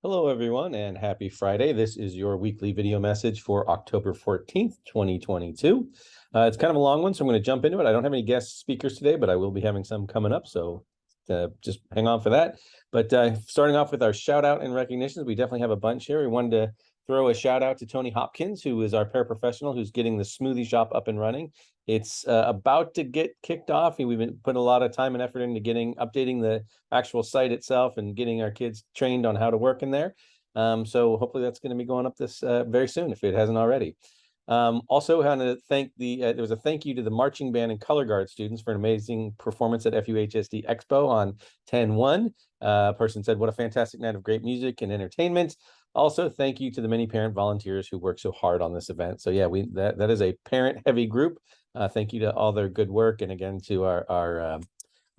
Hello, everyone, and happy Friday. This is your weekly video message for October 14th, 2022. It's kind of a long one, so I'm going to jump into it. I don't have any guest speakers today, but I will be having some coming up, so just hang on for that. But starting off with our shout out and recognitions, we definitely have a bunch here. We wanted to throw a shout out to Tony Hopkins, who is our paraprofessional who's getting the smoothie shop up and running. It's about to get kicked off. We've been putting a lot of time and effort into updating the actual site itself and getting our kids trained on how to work in there. So hopefully that's going to be going up this very soon if it hasn't already. Also, I want to thank there was a thank you to the marching band and color guard students for an amazing performance at FUHSD Expo on 10/1. A person said, "What a fantastic night of great music and entertainment." Also, thank you to the many parent volunteers who work so hard on this event. So yeah, that is a parent heavy group. Thank you to all their good work, and again to our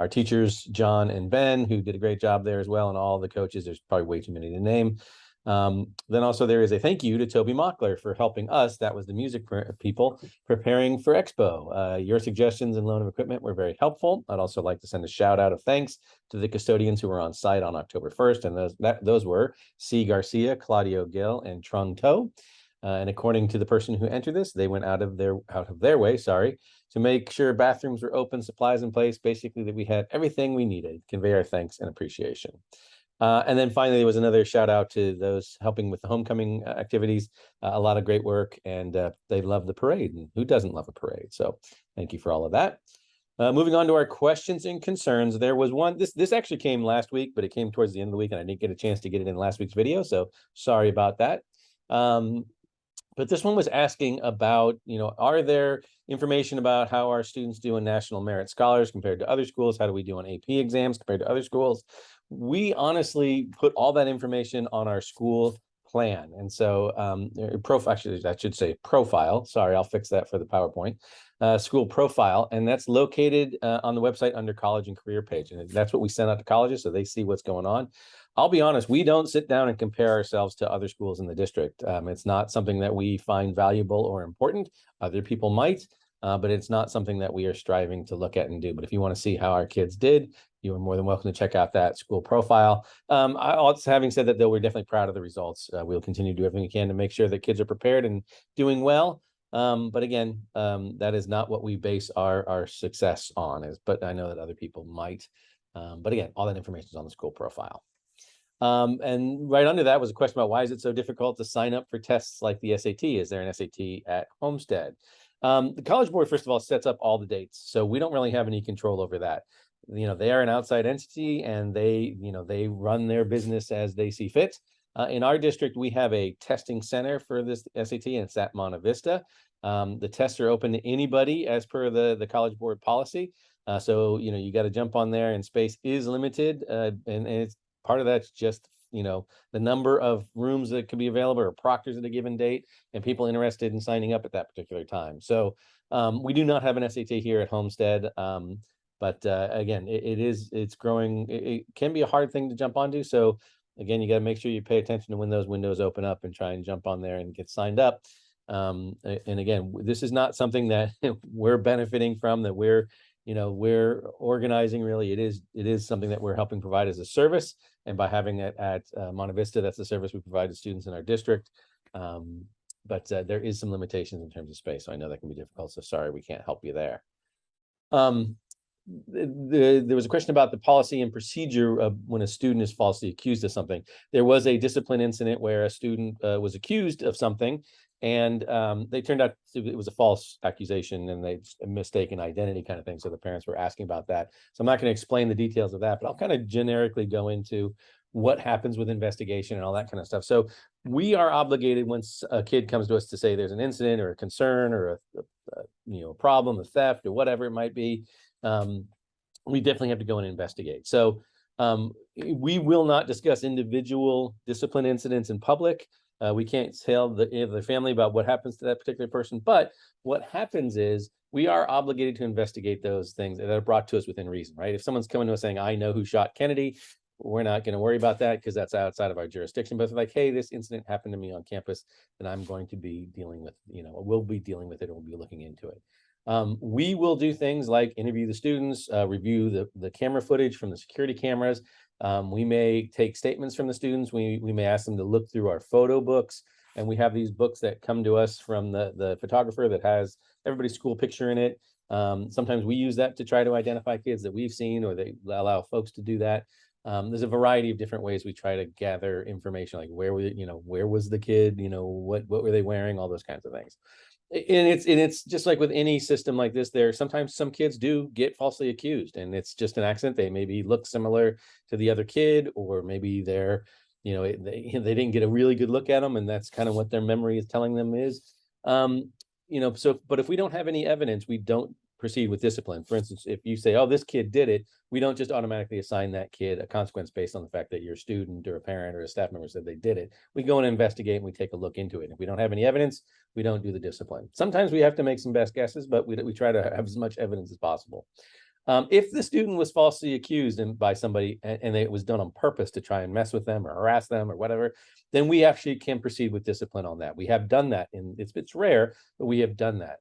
teachers, John and Ben, who did a great job there as well, and all the coaches. There's probably way too many to name. Then also there is a thank you to Toby Mockler for helping us. That was the music people preparing for Expo. Your suggestions and loan of equipment were very helpful. I'd also like to send a shout out of thanks to the custodians who were on site on October 1st, and those were C. Garcia, Claudio Gill, and Trung To. And according to the person who entered this, they went out of their way, to make sure bathrooms were open, supplies in place, basically that we had everything we needed. Convey our thanks and appreciation. And then finally, there was another shout out to those helping with the homecoming activities. A lot of great work, and they love the parade. And who doesn't love a parade? So thank you for all of that. Moving on to our questions and concerns. There was one, this actually came last week, but it came towards the end of the week, and I didn't get a chance to get it in last week's video. So sorry about that. But this one was asking about, are there information about how our students do in National Merit Scholars compared to other schools? How do we do on AP exams compared to other schools? We honestly put all that information on our school plan. And so actually, I should say profile. Sorry, I'll fix that for the PowerPoint. School profile, and that's located on the website under college and career page. And that's what we send out to colleges so they see what's going on. I'll be honest, we don't sit down and compare ourselves to other schools in the district. It's not something that we find valuable or important. Other people might, but it's not something that we are striving to look at and do. But if you want to see how our kids did, you are more than welcome to check out that school profile. Having said that, though, we're definitely proud of the results. We'll continue to do everything we can to make sure that kids are prepared and doing well. But again, that is not what we base our success on. But I know that other people might. But again, all that information is on the school profile. And right under that was a question about why is it so difficult to sign up for tests like the SAT? Is there an SAT at Homestead? The College Board, first of all, sets up all the dates, so we don't really have any control over that. They are an outside entity, and they run their business as they see fit. In our district, we have a testing center for this SAT, and it's at Monte Vista. The tests are open to anybody as per the College Board policy. So you got to jump on there, and space is limited, and it's part of that's just the number of rooms that could be available or proctors at a given date and people interested in signing up at that particular time. So we do not have an SAT here at Homestead, but again, it's growing. It can be a hard thing to jump onto. So again, you got to make sure you pay attention to when those windows open up and try and jump on there and get signed up. And again, this is not something that we're benefiting from, that we're organizing. Really, it is something that we're helping provide as a service, and by having it at Monte Vista, that's the service we provide to students in our district. But there is some limitations in terms of space, so I know that can be difficult, so sorry we can't help you there. There was a question about the policy and procedure of when a student is falsely accused of something. There was a discipline incident where a student was accused of something, and they turned out it was a false accusation and they mistaken identity kind of thing. So the parents were asking about that. So I'm not going to explain the details of that, but I'll kind of generically go into what happens with investigation and all that kind of stuff. So we are obligated once a kid comes to us to say there's an incident or a concern or a problem, a theft or whatever it might be. We definitely have to go and investigate. So we will not discuss individual discipline incidents in public. We can't tell the family about what happens to that particular person, but what happens is we are obligated to investigate those things that are brought to us within reason, right? If someone's coming to us saying, I know who shot Kennedy, we're not going to worry about that because that's outside of our jurisdiction. But if like, hey, this incident happened to me on campus, then I'm going to be dealing with, we'll be dealing with it, and we'll be looking into it. We will do things like interview the students, review the camera footage from the security cameras, We may take statements from the students. We may ask them to look through our photo books, and we have these books that come to us from the photographer that has everybody's school picture in it. Sometimes we use that to try to identify kids that we've seen, or they allow folks to do that. There's a variety of different ways we try to gather information, like where was the kid, what were they wearing, all those kinds of things. And it's just like with any system like this, there sometimes some kids do get falsely accused, and it's just an accident. They maybe look similar to the other kid, or maybe they're, they didn't get a really good look at them, and that's kind of what their memory is telling them is. So, but if we don't have any evidence, we don't proceed with discipline. For instance, if you say, oh, this kid did it, we don't just automatically assign that kid a consequence based on the fact that your student or a parent or a staff member said they did it. We go and investigate, and we take a look into it. If we don't have any evidence, we don't do the discipline. Sometimes we have to make some best guesses, but we try to have as much evidence as possible. If the student was falsely accused by somebody, and it was done on purpose to try and mess with them or harass them or whatever, then we actually can proceed with discipline on that. We have done that, and it's rare, but we have done that.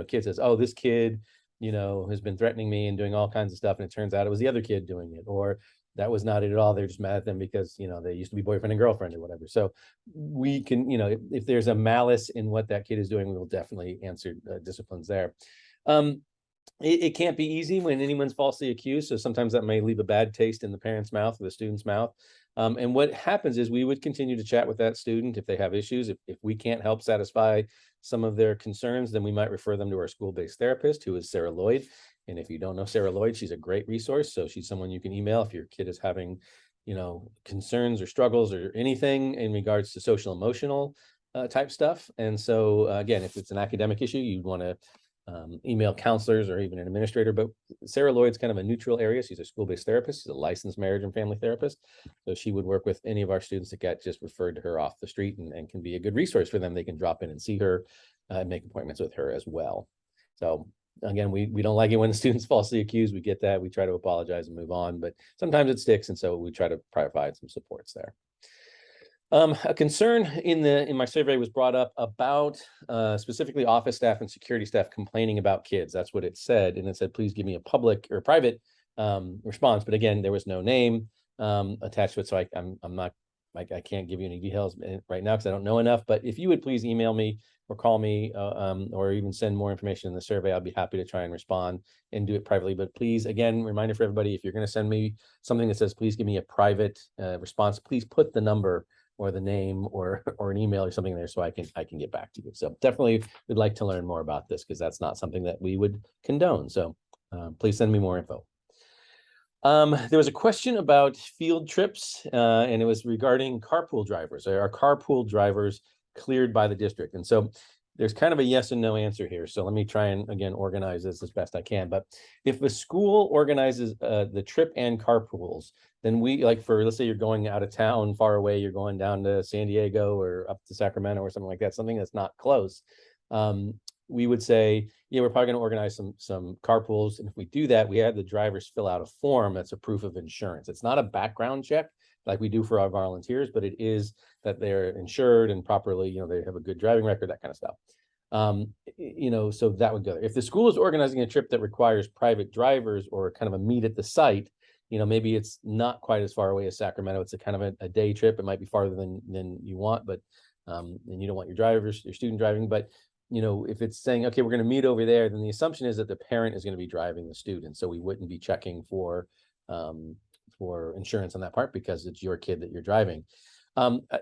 Kid says, oh, this kid, has been threatening me and doing all kinds of stuff, and it turns out it was the other kid doing it, or that was not it at all. They're just mad at them because, they used to be boyfriend and girlfriend or whatever. So we can, if there's a malice in what that kid is doing, we will definitely answer disciplines there. It can't be easy when anyone's falsely accused. So sometimes that may leave a bad taste in the parent's mouth or the student's mouth. And what happens is we would continue to chat with that student if they have issues. If we can't help satisfy some of their concerns, then we might refer them to our school-based therapist, who is Sarah Lloyd. And if you don't know Sarah Lloyd, she's a great resource. So she's someone you can email if your kid is having, concerns or struggles or anything in regards to social emotional type stuff. And so again, if it's an academic issue, you'd want to email counselors or even an administrator. But Sarah Lloyd's kind of a neutral area. She's a school-based therapist. She's a licensed marriage and family therapist. So she would work with any of our students that get just referred to her off the street, and can be a good resource for them. They can drop in and see her and make appointments with her as well. So again, we don't like it when the student's falsely accused. We get that. We try to apologize and move on, but sometimes it sticks. And so we try to provide some supports there. A concern in my survey was brought up about specifically office staff and security staff complaining about kids. That's what it said. And it said, please give me a public or private response. But again, there was no name attached to it. So I can't give you any details right now because I don't know enough. But if you would please email me or call me or even send more information in the survey, I'll be happy to try and respond and do it privately. But please, again, reminder for everybody, if you're going to send me something that says, please give me a private response, please put the number or the name or an email or something there so I can get back to you. So definitely would like to learn more about this, because that's not something that we would condone. So please send me more info. There was a question about field trips, and it was regarding carpool drivers. Are carpool drivers cleared by the district? And so there's kind of a yes and no answer here. So let me try and, again, organize this as best I can. But if a school organizes the trip and carpools, then we, like, for, let's say you're going out of town far away, you're going down to San Diego or up to Sacramento or something like that, something that's not close. We would say, yeah, we're probably going to organize some carpools. And if we do that, we have the drivers fill out a form that's a proof of insurance. It's not a background check like we do for our volunteers, but it is that they're insured and properly, they have a good driving record, that kind of stuff. So that would go there. If the school is organizing a trip that requires private drivers or kind of a meet at the site, maybe it's not quite as far away as Sacramento. It's a kind of a day trip. It might be farther than you want, but and you don't want your student driving. But if it's saying, okay, we're going to meet over there, then the assumption is that the parent is going to be driving the student. So we wouldn't be checking for insurance on that part, because it's your kid that you're driving.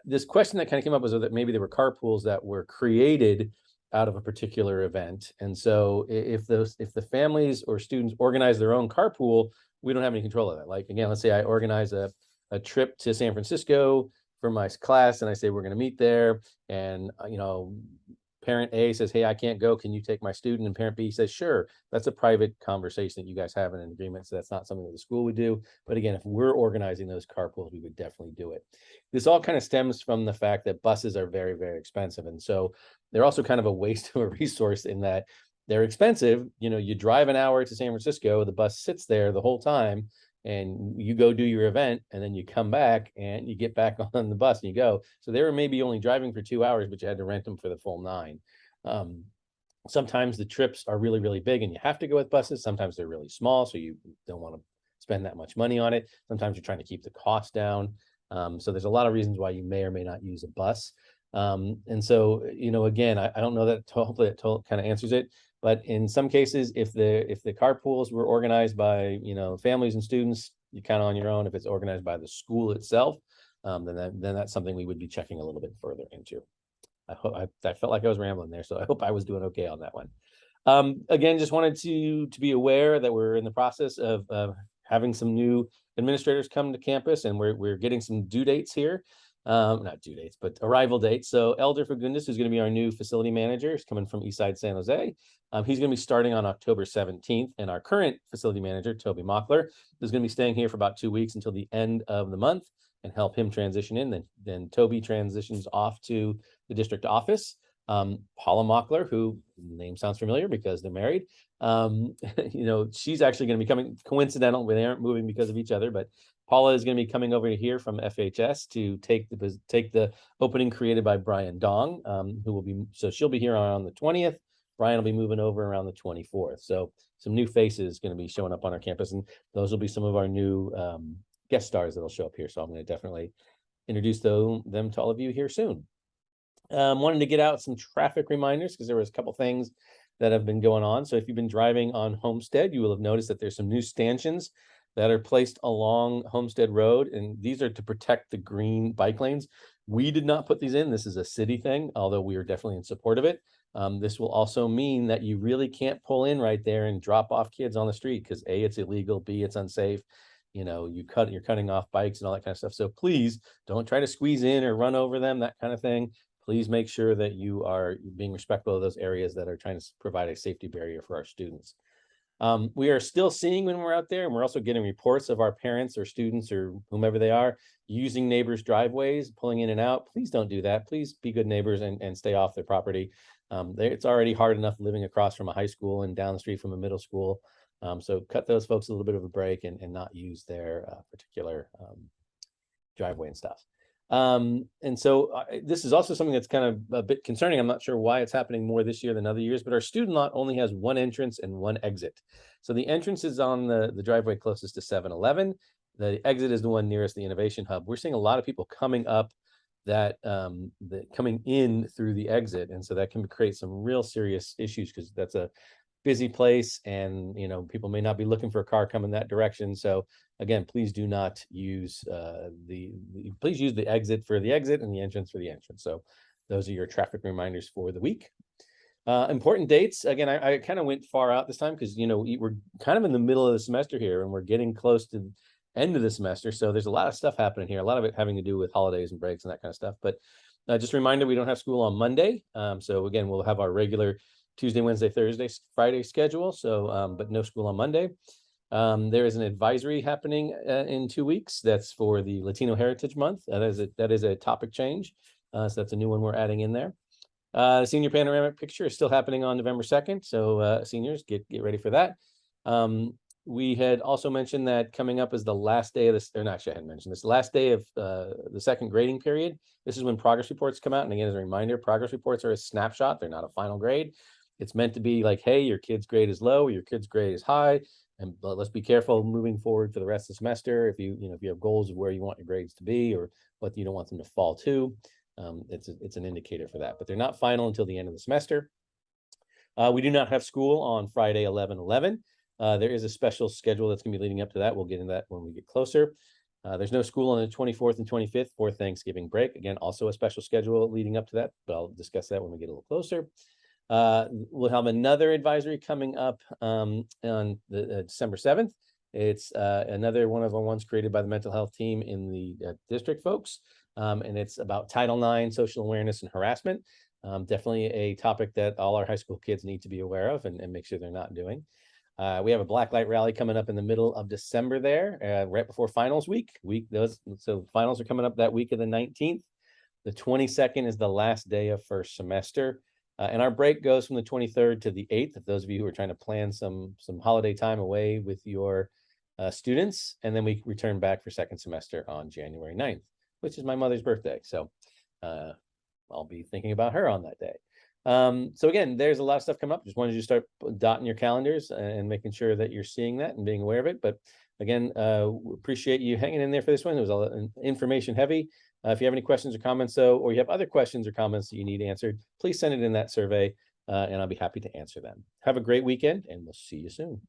This question that kind of came up was that maybe there were carpools that were created out of a particular event. And so if the families or students organize their own carpool, we don't have any control of that. Like, again, let's say I organize a trip to San Francisco for my class, and I say we're going to meet there, and parent A says, hey, I can't go, can you take my student? And parent B says, sure. That's a private conversation that you guys have in an agreement. So that's not something that the school would do. But again, if we're organizing those carpools, we would definitely do it. This all kind of stems from the fact that buses are very, very expensive. And so they're also kind of a waste of a resource in that they're expensive. You drive an hour to San Francisco, the bus sits there the whole time, and you go do your event, and then you come back and you get back on the bus and you go. So they were maybe only driving for 2 hours, but you had to rent them for the full 9. Sometimes the trips are really, really big and you have to go with buses. Sometimes they're really small, so you don't want to spend that much money on it. Sometimes you're trying to keep the cost down. So there's a lot of reasons why you may or may not use a bus. And so, again, I don't know that hopefully it kind of answers it, but in some cases, if the carpools were organized by, families and students, you kind of on your own. If it's organized by the school itself, then that's something we would be checking a little bit further into. I felt like I was rambling there, so I hope I was doing okay on that one. Again, just wanted to be aware that we're in the process of having some new administrators come to campus, and we're getting some due dates here. Not due dates, but arrival dates. So Elder Fagundes, who's going to be our new facility manager, is coming from Eastside San Jose. He's going to be starting on October 17th, and our current facility manager, Toby Mockler, is going to be staying here for about 2 weeks until the end of the month and help him transition in. Then Toby transitions off to the district office. Paula Mockler, who name sounds familiar because they're married. She's actually going to be coming, coincidental, they aren't moving because of each other, but Paula is going to be coming over here from FHS to take the opening created by Brian Dong, so she'll be here on the 20th. Brian will be moving over around the 24th. So some new faces going to be showing up on our campus, and those will be some of our new guest stars that'll show up here. So I'm going to definitely introduce them to all of you here soon. Wanted to get out some traffic reminders because there was a couple things that have been going on. So if you've been driving on Homestead, you will have noticed that there's some new stanchions that are placed along Homestead Road, and these are to protect the green bike lanes. We did not put these in. This is a city thing, although we are definitely in support of it. This will also mean that you really can't pull in right there and drop off kids on the street because A, it's illegal, B, it's unsafe. You're cutting off bikes and all that kind of stuff. So please don't try to squeeze in or run over them, that kind of thing. Please make sure that you are being respectful of those areas that are trying to provide a safety barrier for our students. We are still seeing when we're out there, and we're also getting reports of our parents or students or whomever they are using neighbors' driveways, pulling in and out. Please don't do that. Please be good neighbors and stay off their property. It's already hard enough living across from a high school and down the street from a middle school. So cut those folks a little bit of a break and not use their particular driveway and stuff. And so this is also something that's kind of a bit concerning. I'm not sure why it's happening more this year than other years, but our student lot only has one entrance and one exit. So the entrance is on the driveway closest to 7-Eleven. The exit is the one nearest the Innovation Hub. We're seeing a lot of people coming up coming in through the exit. And so that can create some real serious issues because that's a busy place, and people may not be looking for a car coming that direction. So again, please do not use please use the exit for the exit and the entrance for the entrance. So those are your traffic reminders for the week. Important dates. Again, I kind of went far out this time because we're kind of in the middle of the semester here, and we're getting close to the end of the semester. So there's a lot of stuff happening here, a lot of it having to do with holidays and breaks and that kind of stuff. But just a reminder, we don't have school on Monday. So again, we'll have our regular Tuesday, Wednesday, Thursday, Friday schedule. So, but no school on Monday. There is an advisory happening in 2 weeks. That's for the Latino Heritage Month. That is a topic change. So that's a new one we're adding in there. Senior panoramic picture is still happening on November 2nd. So seniors, get ready for that. We had also mentioned that coming up is the last day of this, or not, actually I hadn't mentioned this, last day of the second grading period. This is when progress reports come out. And again, as a reminder, progress reports are a snapshot. They're not a final grade. It's meant to be like, hey, your kid's grade is low, your kid's grade is high, and let's be careful moving forward for the rest of the semester. If you have goals of where you want your grades to be or what you don't want them to fall to, it's an indicator for that. But they're not final until the end of the semester. We do not have school on Friday, 11/11. There is a special schedule that's going to be leading up to that. We'll get into that when we get closer. There's no school on the 24th and 25th for Thanksgiving break. Again, also a special schedule leading up to that, but I'll discuss that when we get a little closer. We'll have another advisory coming up on the December 7th. It's another one of the ones created by the mental health team in the district folks. And it's about Title IX, social awareness and harassment. Definitely a topic that all our high school kids need to be aware of and make sure they're not doing. We have a Blacklight rally coming up in the middle of December there, right before finals week. So finals are coming up that week of the 19th. The 22nd is the last day of first semester. And our break goes from the 23rd to the 8th, if those of you who are trying to plan some holiday time away with your students. And then we return back for second semester on January 9th, which is my mother's birthday. So I'll be thinking about her on that day. So again, there's a lot of stuff coming up. Just wanted you to start dotting your calendars and making sure that you're seeing that and being aware of it. But Again, appreciate you hanging in there for this one. It was all information heavy. If you have any questions or comments, though, or you have other questions or comments that you need answered, please send it in that survey, and I'll be happy to answer them. Have a great weekend, and we'll see you soon.